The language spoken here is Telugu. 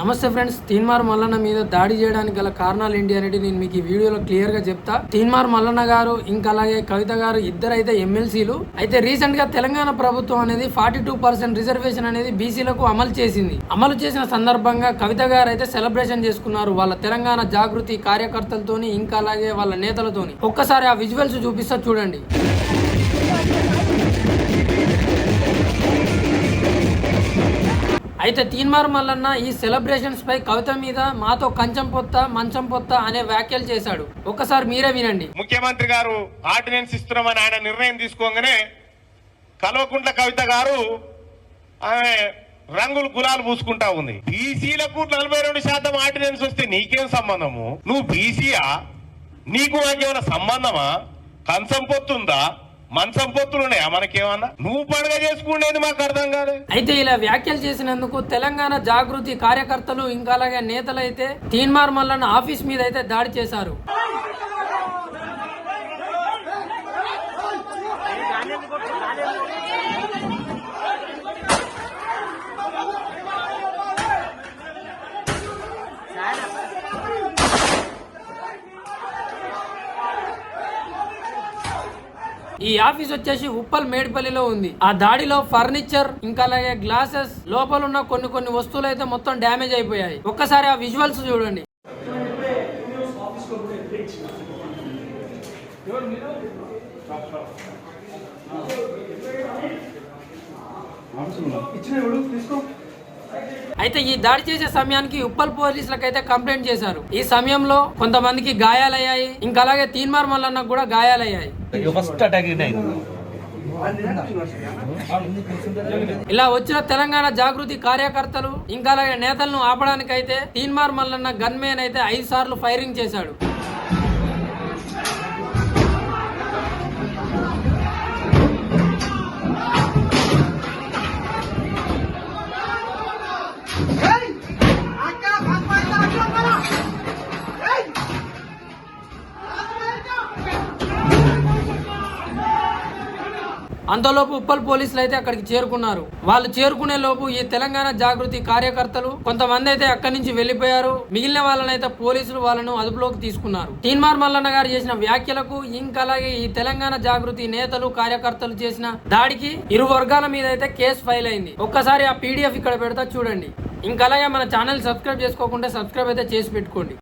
నమస్తే ఫ్రెండ్స్, తీన్మార్ మల్లన్న మీద దాడి చేయడానికి గల కారణాలు ఏంటి అనేది నేను మీకు ఈ వీడియోలో క్లియర్ గా చెప్తా. తీన్మార్ మల్లన్న గారు ఇంకా అలాగే కవిత గారు ఇద్దరైతే ఎమ్మెల్సీలు అయితే రీసెంట్ గా తెలంగాణ ప్రభుత్వం అనేది 42% రిజర్వేషన్ అనేది బీసీలకు అమలు చేసింది. అమలు చేసిన సందర్భంగా కవిత గారు అయితే సెలబ్రేషన్ చేసుకున్నారు వాళ్ళ తెలంగాణ జాగృతి కార్యకర్తలతోని ఇంకా అలాగే వాళ్ళ నేతలతోని. ఒక్కసారి ఆ విజువల్స్ చూపిస్తా చూడండి. అయితే తీన్మార్ మల్లన్న ఈ సెలబ్రేషన్స్ పై కవిత మీద మాతో కంచం పొత్త మంచం పొత్త అనే వ్యాఖ్యలు చేశాడు. ఒక్కసారి మీరే వినండి. ముఖ్యమంత్రి గారు ఆర్డినెన్స్ ఇస్తున్నామని ఆయన నిర్ణయం తీసుకోగానే కల్వకుంట్ల కవిత గారు ఆమె రంగులు గులాలు పూసుకుంటా ఉంది. బీసీలకు 42% ఆర్డినెన్స్ వస్తే నీకేం సంబంధము? నువ్వు బీసీయా? నీకు నాకేమైనా సంబంధమా? కంచం పొత్తుందా, మంచం పొత్తులు ఉన్నాయా మనకేమన్నా? నువ్వు పండుగ చేసుకునేది మాకు అర్థం కాదు. అయితే ఇలా వ్యాఖ్యలు చేసినందుకు తెలంగాణ జాగృతి కార్యకర్తలు ఇంకా అలాగే నేతలు అయితే తీన్మార్ మల్లన్న ఆఫీస్ మీద అయితే దాడి చేశారు. ఈ ఆఫీస్ వచ్చేసి ఉప్పల్ మేడిపల్లిలో ఉంది. ఆ దాడిలో ఫర్నిచర్ ఇంకా అలాగే గ్లాసెస్ లోపల ఉన్న కొన్ని వస్తువులు అయితే మొత్తం డ్యామేజ్ అయిపోయాయి. ఒక్కసారి ఆ విజువల్స్ చూడండి. అయితే ఈ దాడి చేసే సమయానికి ఉప్పల్ పోలీసులకు అయితే కంప్లైంట్ చేశారు. ఈ సమయంలో కొంతమందికి గాయాలయ్యాయి, ఇంకా అలాగే తీన్మార్ మల్లన్నకు కూడా గాయాలయ్యాయి. ఇలా వచ్చిన తెలంగాణ జాగృతి కార్యకర్తలు ఇంకా అలాగే నేతలను ఆపడానికైతే తీన్మార్ మల్లన్న గన్మెన్ అయితే 5 సార్లు ఫైరింగ్ చేశాడు. అంతలోపు ఉప్పల్ పోలీసులు అయితే అక్కడికి చేరుకున్నారు. వాళ్ళు చేరుకునే లోపు ఈ తెలంగాణ జాగృతి కార్యకర్తలు కొంతమంది అయితే అక్కడి నుంచి వెళ్లిపోయారు. మిగిలిన వాళ్ళనైతే పోలీసులు వాళ్ళను అదుపులోకి తీసుకున్నారు. తీన్మార్ మల్లన్న గారు చేసిన వ్యాఖ్యలకు ఇంకా అలాగే ఈ తెలంగాణ జాగృతి నేతలు కార్యకర్తలు చేసిన దాడికి ఇరు వర్గాల మీద అయితే కేసు ఫైల్ అయింది. ఒక్కసారి ఆ PDF ఇక్కడ పెడతా చూడండి. ఇంకా అలాగే మన ఛానల్ సబ్స్క్రైబ్ చేసుకోకుండా సబ్స్క్రైబ్ అయితే చేసి పెట్టుకోండి.